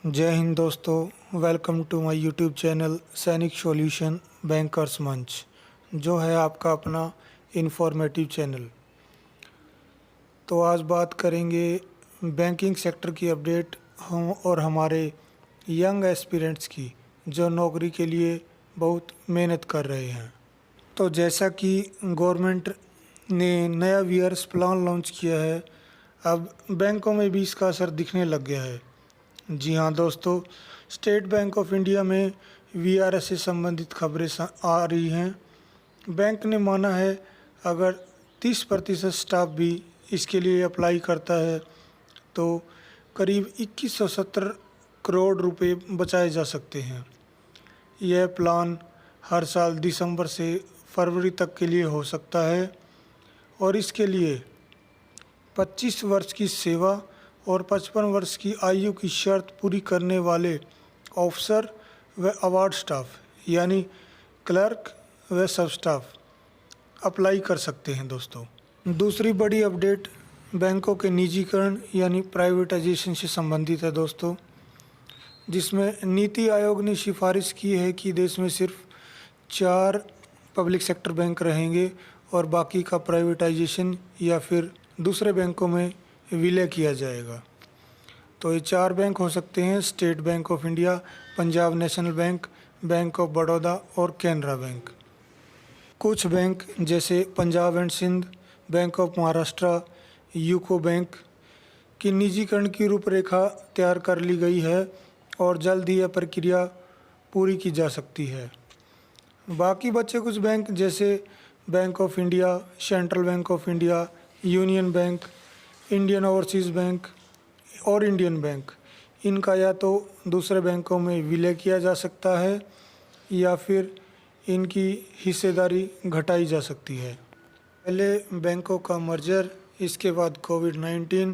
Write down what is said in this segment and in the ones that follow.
जय हिंद दोस्तों, welcome to my YouTube channel Sainik solution bankers Manch, जो है आपका अपना इंफॉर्मेटिव चैनल। तो आज बात करेंगे बैंकिंग सेक्टर की अपडेट हम और हमारे यंग एस्पिरेंट्स की, जो नौकरी के लिए बहुत मेहनत कर रहे हैं। तो जैसा कि गवर्नमेंट ने नया वीआरएस प्लान लॉन्च किया है, अब बैंकों में भी इसका असर दिखने लग गया है। जी हाँ दोस्तों, स्टेट बैंक ऑफ इंडिया में वीआरएस से संबंधित खबरें आ रही हैं। बैंक ने माना है अगर 30% स्टाफ भी इसके लिए अप्लाई करता है तो करीब 2170 करोड़ रुपए बचाए जा सकते हैं। यह प्लान हर साल दिसंबर से फरवरी तक के लिए हो सकता है और इसके लिए 25 वर्ष की सेवा और 55 वर्ष की आयु की शर्त पूरी करने वाले ऑफिसर व अवार्ड स्टाफ यानी क्लर्क व सब स्टाफ अप्लाई कर सकते हैं। दोस्तों, दूसरी बड़ी अपडेट बैंकों के निजीकरण यानी प्राइवेटाइजेशन से संबंधित है दोस्तों, जिसमें नीति आयोग ने सिफारिश की है कि देश में सिर्फ 4 पब्लिक सेक्टर बैंक रहेंगे और बाकी का प्राइवेटाइजेशन या फिर दूसरे बैंकों में विलय किया जाएगा। तो ये 4 बैंक हो सकते हैं: State Bank of India, Punjab national bank, bank of Baroda और कैनरा बैंक। कुछ बैंक जैसे Punjab and Sind, bank of Maharashtra, UCO bank की निजीकरण की रूपरेखा तैयार कर ली गई है और जल्द ही यह प्रक्रिया पूरी की जा सकती है। बाकी बचे कुछ बैंक जैसे bank of India, central bank of India, union bank, Indian overseas bank और इंडियन बैंक, इनका या तो दूसरे बैंकों में विलय किया जा सकता है या फिर इनकी हिस्सेदारी घटाई जा सकती है। पहले बैंकों का मर्जर, इसके बाद कोविड-19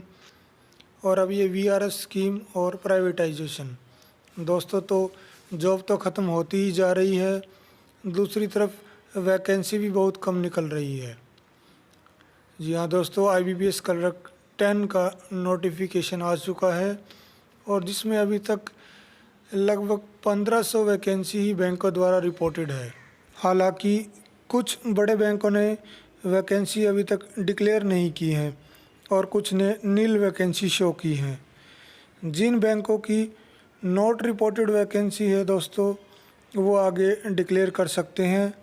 और अब ये वीआरएस स्कीम और प्राइवेटाइजेशन। दोस्तों, तो जॉब तो ख़त्म होती ही जा रही है, दूसरी तरफ वैकेंसी भी बहुत कम निकल रही है। जी हाँ दोस्तों, आईबीपीएस क्लर्क 10 का नोटिफिकेशन आ चुका है और जिसमें अभी तक लगभग 1500 वैकेंसी ही बैंकों द्वारा रिपोर्टेड है। हालांकि कुछ बड़े बैंकों ने वैकेंसी अभी तक डिक्लेयर नहीं की हैं और कुछ ने नील वैकेंसी शो की हैं। जिन बैंकों की नॉट रिपोर्टेड वैकेंसी है दोस्तों, वो आगे डिक्लेयर कर सकते हैं,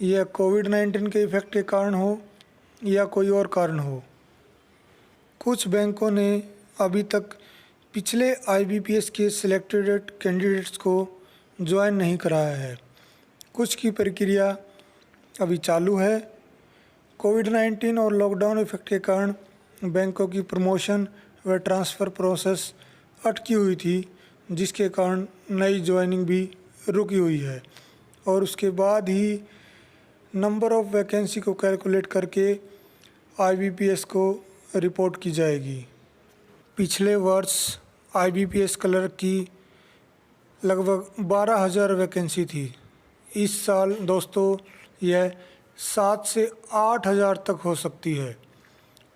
यह कोविड-19 के इफ़ेक्ट के कारण हो या कोई और कारण हो। कुछ बैंकों ने अभी तक पिछले आईबीपीएस के सिलेक्टेड कैंडिडेट्स को ज्वाइन नहीं कराया है। कुछ की प्रक्रिया अभी चालू है। कोविड-19 और लॉकडाउन इफेक्ट के कारण बैंकों की प्रमोशन व ट्रांसफ़र प्रोसेस अटकी हुई थी, जिसके कारण नई ज्वाइनिंग भी रुकी हुई है और उसके बाद ही नंबर ऑफ़ वैकेंसी को कैलकुलेट करके आईबीपीएस को रिपोर्ट की जाएगी। पिछले वर्ष आईबीपीएस क्लर्क की लगभग 12,000 वैकेंसी थी। इस साल दोस्तों यह 7 से 8,000 तक हो सकती है,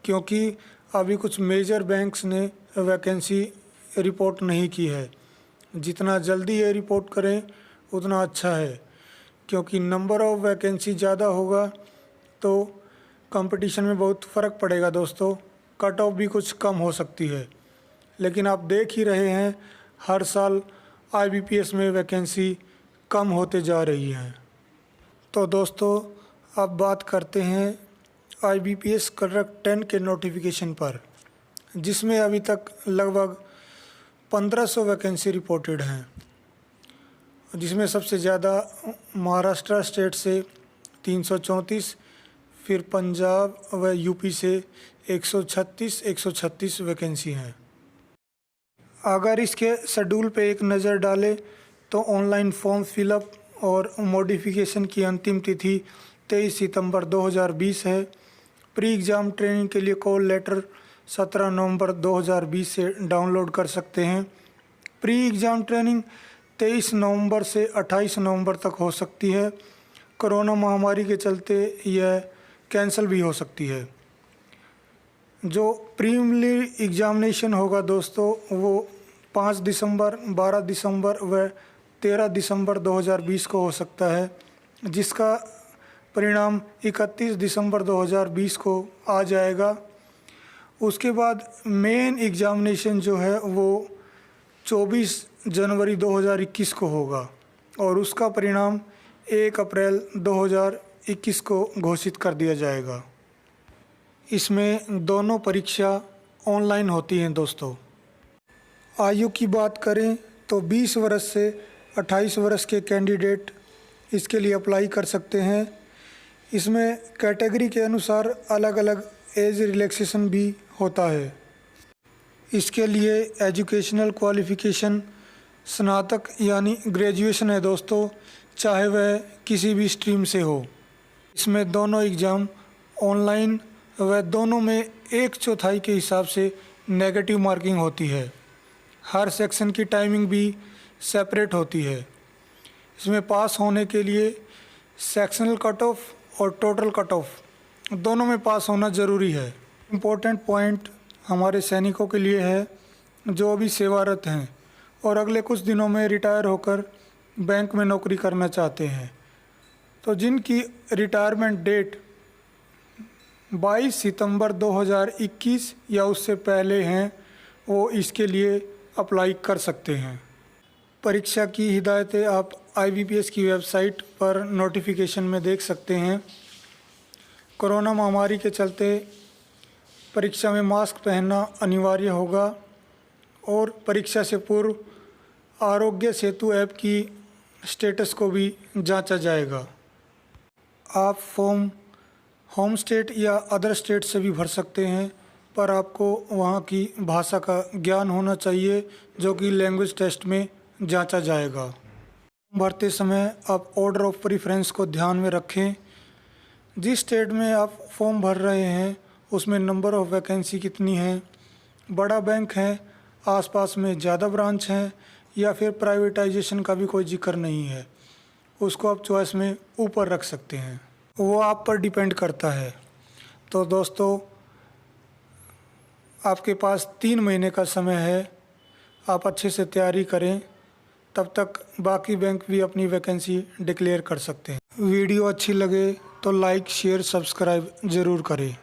क्योंकि अभी कुछ मेजर बैंक्स ने वैकेंसी रिपोर्ट नहीं की है। जितना जल्दी ये रिपोर्ट करें उतना अच्छा है, क्योंकि नंबर ऑफ़ वैकेंसी ज़्यादा होगा तो कंपटीशन में बहुत फ़र्क पड़ेगा दोस्तों, कट ऑफ भी कुछ कम हो सकती है। लेकिन आप देख ही रहे हैं हर साल आईबीपीएस में वैकेंसी कम होते जा रही हैं। तो दोस्तों, अब बात करते हैं आईबीपीएस क्लर्क 10 के नोटिफिकेशन पर, जिसमें अभी तक लगभग 1500 वैकेंसी रिपोर्टेड हैं, जिसमें सबसे ज़्यादा महाराष्ट्र स्टेट से 334, फिर पंजाब व यूपी से 136 वैकेंसी हैं। अगर इसके शेड्यूल पे एक नज़र डालें तो ऑनलाइन फॉर्म फिलअप और मॉडिफिकेशन की अंतिम तिथि 23 सितंबर 2020 है। प्री एग्ज़ाम ट्रेनिंग के लिए कॉल लेटर 17 नवंबर 2020 से डाउनलोड कर सकते हैं। प्री एग्ज़ाम ट्रेनिंग 23 नवंबर से 28 नवंबर तक हो सकती है। कोरोना महामारी के चलते यह कैंसिल भी हो सकती है। जो प्रीलिमिनरी एग्ज़ामिनेशन होगा दोस्तों, वो 5 दिसंबर, 12 दिसंबर व 13 दिसंबर 2020 को हो सकता है, जिसका परिणाम 31 दिसंबर 2020 को आ जाएगा। उसके बाद मेन एग्ज़ामिनेशन जो है वो 24 जनवरी 2021 को होगा और उसका परिणाम 1 अप्रैल 2021 को घोषित कर दिया जाएगा। इसमें दोनों परीक्षा ऑनलाइन होती हैं दोस्तों। आयु की बात करें तो 20 वर्ष से 28 वर्ष के कैंडिडेट इसके लिए अप्लाई कर सकते हैं। इसमें कैटेगरी के अनुसार अलग अलग एज रिलैक्सेशन भी होता है। इसके लिए एजुकेशनल क्वालिफ़िकेशन स्नातक यानी ग्रेजुएशन है दोस्तों, चाहे वह किसी भी स्ट्रीम से हो। इसमें दोनों एग्ज़ाम ऑनलाइन व दोनों में 1/4 के हिसाब से नेगेटिव मार्किंग होती है। हर सेक्शन की टाइमिंग भी सेपरेट होती है। इसमें पास होने के लिए सेक्शनल कट ऑफ और टोटल कट ऑफ दोनों में पास होना ज़रूरी है। इम्पोर्टेंट पॉइंट हमारे सैनिकों के लिए है जो अभी सेवारत हैं और अगले कुछ दिनों में रिटायर होकर बैंक में नौकरी करना चाहते हैं। तो जिनकी रिटायरमेंट डेट 22 सितंबर 2021 या उससे पहले हैं, वो इसके लिए अप्लाई कर सकते हैं। परीक्षा की हिदायतें आप IBPS की वेबसाइट पर नोटिफिकेशन में देख सकते हैं। कोरोना महामारी के चलते परीक्षा में मास्क पहनना अनिवार्य होगा और परीक्षा से पूर्व आरोग्य सेतु ऐप की स्टेटस को भी जांचा जाएगा। आप फॉर्म होम स्टेट या अदर स्टेट से भी भर सकते हैं, पर आपको वहाँ की भाषा का ज्ञान होना चाहिए जो कि लैंग्वेज टेस्ट में जांचा जाएगा। भरते समय आप ऑर्डर ऑफ प्रेफरेंस को ध्यान में रखें। जिस स्टेट में आप फॉर्म भर रहे हैं उसमें नंबर ऑफ़ वैकेंसी कितनी है, बड़ा बैंक है, आसपास में ज़्यादा ब्रांच हैं या फिर प्राइवेटाइजेशन का भी कोई जिक्र नहीं है, उसको आप चॉइस में ऊपर रख सकते हैं, वो आप पर डिपेंड करता है। तो दोस्तों, आपके पास 3 महीने का समय है, आप अच्छे से तैयारी करें, तब तक बाकी बैंक भी अपनी वैकेंसी डिक्लेयर कर सकते हैं। वीडियो अच्छी लगे तो लाइक, शेयर, सब्सक्राइब ज़रूर करें।